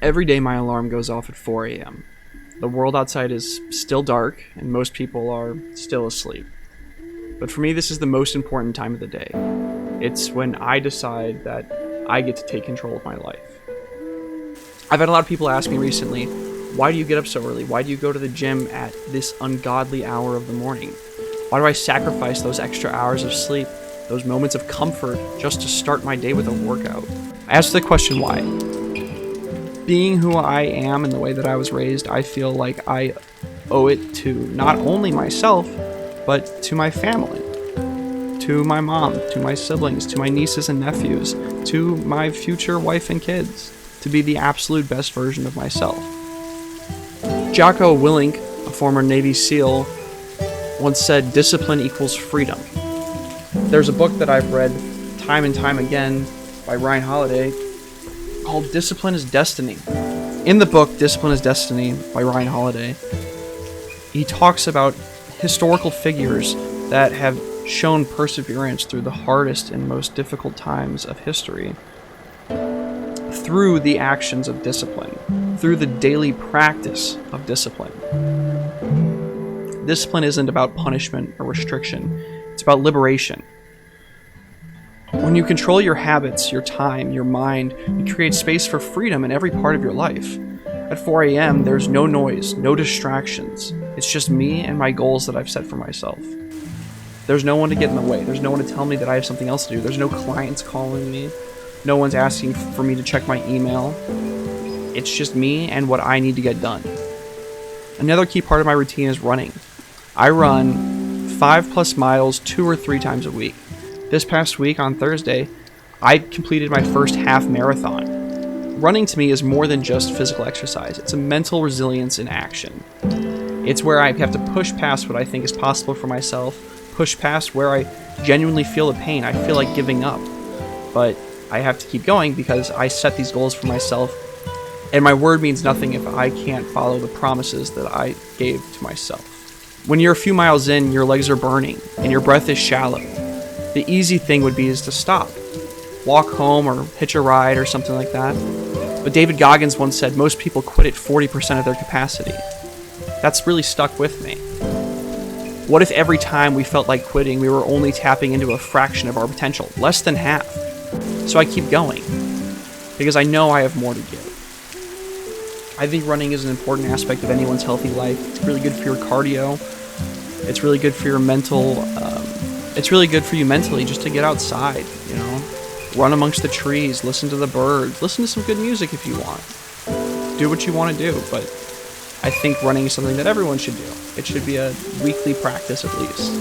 Every day my alarm goes off at 4 a.m. The world outside is still dark, and most people are still asleep. But for me, this is the most important time of the day. It's when I decide that I get to take control of my life. I've had a lot of people ask me recently, why do you get up so early? Why do you go to the gym at this ungodly hour of the morning? Why do I sacrifice those extra hours of sleep, those moments of comfort, just to start my day with a workout? I ask the question why. Being who I am and the way that I was raised, I feel like I owe it to not only myself, but to my family, to my mom, to my siblings, to my nieces and nephews, to my future wife and kids, to be the absolute best version of myself. Jocko Willink, a former Navy SEAL, once said, "Discipline equals freedom." There's a book that I've read time and time again by Ryan Holiday called Discipline is Destiny. In the book Discipline is Destiny by Ryan Holiday, he talks about historical figures that have shown perseverance through the hardest and most difficult times of history through the actions of discipline, through the daily practice of discipline. Discipline isn't about punishment or restriction, it's about liberation. When you control your habits, your time, your mind, you create space for freedom in every part of your life. At 4 a.m., there's no noise, no distractions. It's just me and my goals that I've set for myself. There's no one to get in the way. There's no one to tell me that I have something else to do. There's no clients calling me. No one's asking for me to check my email. It's just me and what I need to get done. Another key part of my routine is running. I run 5+ miles 2 or 3 times a week. This past week on Thursday, I completed my first half marathon. Running to me is more than just physical exercise. It's a mental resilience in action. It's where I have to push past what I think is possible for myself, push past where I genuinely feel the pain. I feel like giving up, but I have to keep going because I set these goals for myself, and my word means nothing if I can't follow the promises that I gave to myself. When you're a few miles in, your legs are burning and your breath is shallow. The easy thing would be is to stop, walk home or hitch a ride or something like that. But David Goggins once said most people quit at 40% of their capacity. That's really stuck with me. What if every time we felt like quitting, we were only tapping into a fraction of our potential, less than half? So I keep going, because I know I have more to give. I think running is an important aspect of anyone's healthy life. It's really good for your cardio. It's really good for your mental. It's really good for you mentally just to get outside, you know, run amongst the trees, listen to the birds, listen to some good music if you want. Do what you want to do, but I think running is something that everyone should do. It should be a weekly practice at least.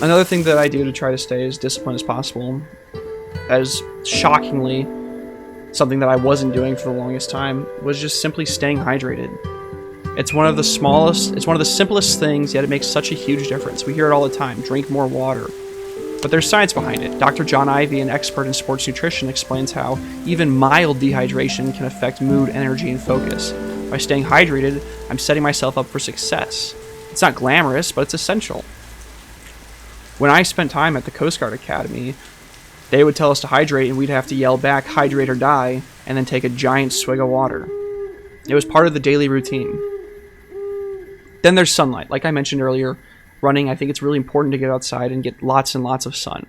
Another thing that I do to try to stay as disciplined as possible, as shockingly something that I wasn't doing for the longest time, was just simply staying hydrated. It's one of the simplest things, yet it makes such a huge difference. We hear it all the time, drink more water. But there's science behind it. Dr. John Ivey, an expert in sports nutrition, explains how even mild dehydration can affect mood, energy, and focus. By staying hydrated, I'm setting myself up for success. It's not glamorous, but it's essential. When I spent time at the Coast Guard Academy, they would tell us to hydrate, and we'd have to yell back, "Hydrate or die," and then take a giant swig of water. It was part of the daily routine. Then there's sunlight. Like I mentioned earlier, running, I think it's really important to get outside and get lots and lots of sun.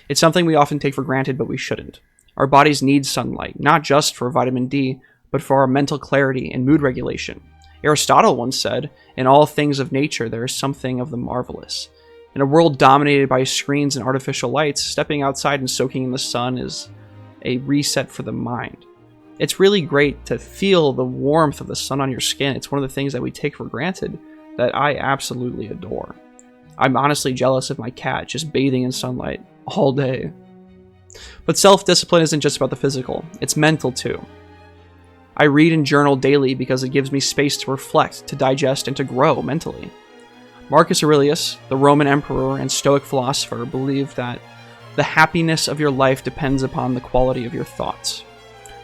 It's something we often take for granted, but we shouldn't. Our bodies need sunlight, not just for vitamin D, but for our mental clarity and mood regulation. Aristotle once said, "In all things of nature, there is something of the marvelous." In a world dominated by screens and artificial lights, stepping outside and soaking in the sun is a reset for the mind. It's really great to feel the warmth of the sun on your skin. It's one of the things that we take for granted that I absolutely adore. I'm honestly jealous of my cat just bathing in sunlight all day. But self-discipline isn't just about the physical, it's mental too. I read and journal daily because it gives me space to reflect, to digest, and to grow mentally. Marcus Aurelius, the Roman emperor and Stoic philosopher, believed that the happiness of your life depends upon the quality of your thoughts.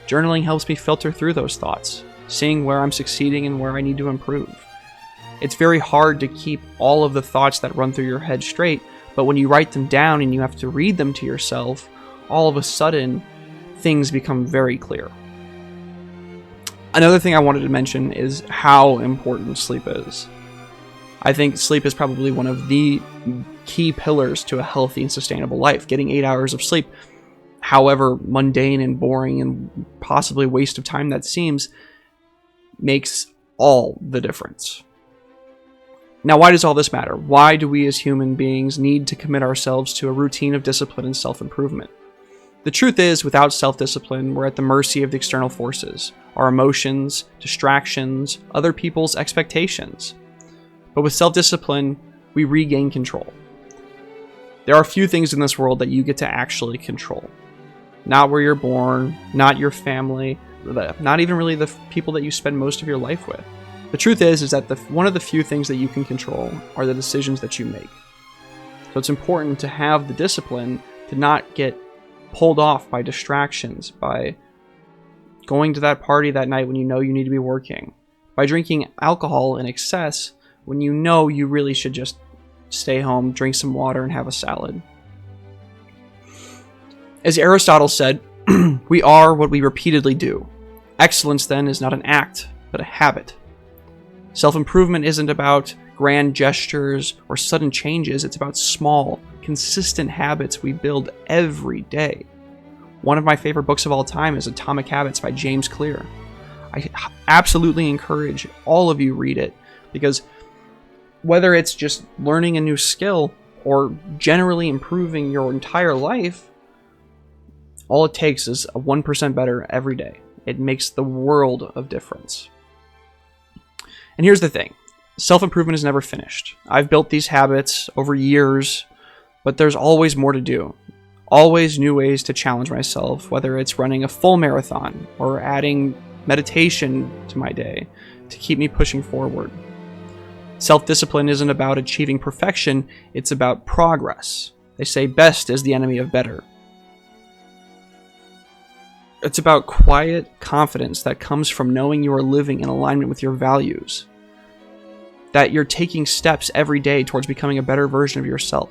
Journaling helps me filter through those thoughts, seeing where I'm succeeding and where I need to improve. It's very hard to keep all of the thoughts that run through your head straight, but when you write them down and you have to read them to yourself, all of a sudden, things become very clear. Another thing I wanted to mention is how important sleep is. I think sleep is probably one of the key pillars to a healthy and sustainable life. Getting 8 hours of sleep, however mundane and boring and possibly a waste of time that seems, makes all the difference. Now, why does all this matter? Why do we as human beings need to commit ourselves to a routine of discipline and self-improvement? The truth is, without self-discipline, we're at the mercy of the external forces, our emotions, distractions, other people's expectations. But with self-discipline, we regain control. There are few things in this world that you get to actually control. Not where you're born, not your family, not even really the people that you spend most of your life with. The truth is that one of the few things that you can control are the decisions that you make. So it's important to have the discipline to not get pulled off by distractions, by going to that party that night when you know you need to be working, by drinking alcohol in excess when you know you really should just stay home, drink some water, and have a salad. As Aristotle said, we are what we repeatedly do. Excellence, then, is not an act, but a habit. Self-improvement isn't about grand gestures or sudden changes. It's about small, consistent habits we build every day. One of my favorite books of all time is Atomic Habits by James Clear. I absolutely encourage all of you read it, because whether it's just learning a new skill or generally improving your entire life, all it takes is a 1% better every day. It makes the world of difference. And here's the thing. Self-improvement is never finished. I've built these habits over years, but there's always more to do. Always new ways to challenge myself, whether it's running a full marathon or adding meditation to my day to keep me pushing forward. Self-discipline isn't about achieving perfection, it's about progress. They say best is the enemy of better. It's about quiet confidence that comes from knowing you are living in alignment with your values. That you're taking steps every day towards becoming a better version of yourself.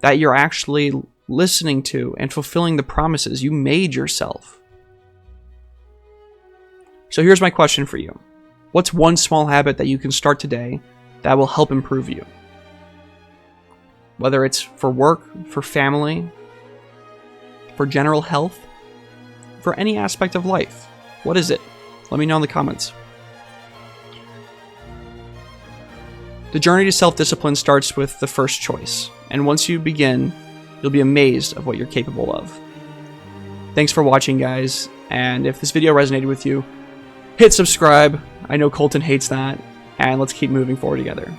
That you're actually listening to and fulfilling the promises you made yourself. So here's my question for you. What's one small habit that you can start today that will help improve you? Whether it's for work, for family, for general health, for any aspect of life. What is it? Let me know in the comments. The journey to self-discipline starts with the first choice, and once you begin, you'll be amazed of what you're capable of. Thanks for watching, guys, and if this video resonated with you, hit subscribe. I know Colton hates that, and let's keep moving forward together.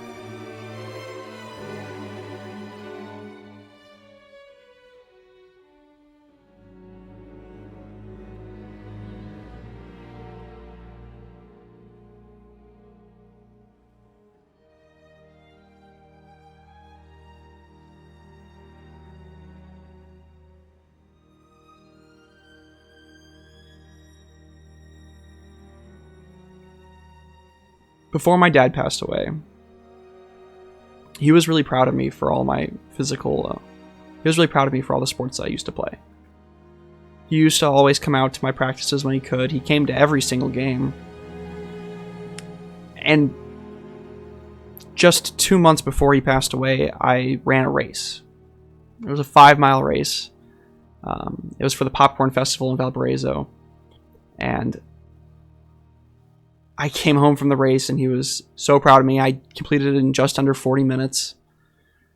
Before my dad passed away, he was really proud of me for all my physical, he was really proud of me for all the sports I used to play. He used to always come out to my practices when he could. He came to every single game. And just 2 months before he passed away, I ran a race. It was a 5-mile race. It was for the Popcorn Festival in Valparaiso. And I came home from the race and he was so proud of me. I completed it in just under 40 minutes.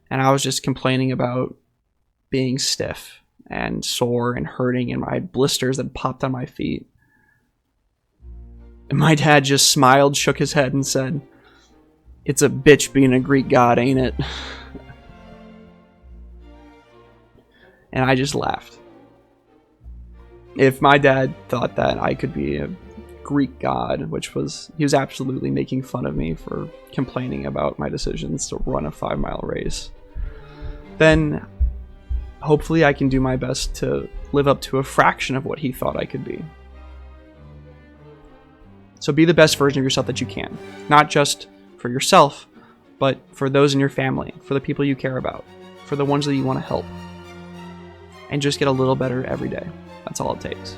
And I was just complaining about being stiff and sore and hurting and my blisters that popped on my feet. And my dad just smiled, shook his head and said, "It's a bitch being a Greek god, ain't it?" And I just laughed. If my dad thought that I could be a Greek god, he was absolutely making fun of me for complaining about my decisions to run a 5-mile race, then hopefully I can do my best to live up to a fraction of what he thought I could be. So be the best version of yourself that you can, not just for yourself, but for those in your family, for the people you care about, for the ones that you want to help, and just get a little better every day. That's all it takes.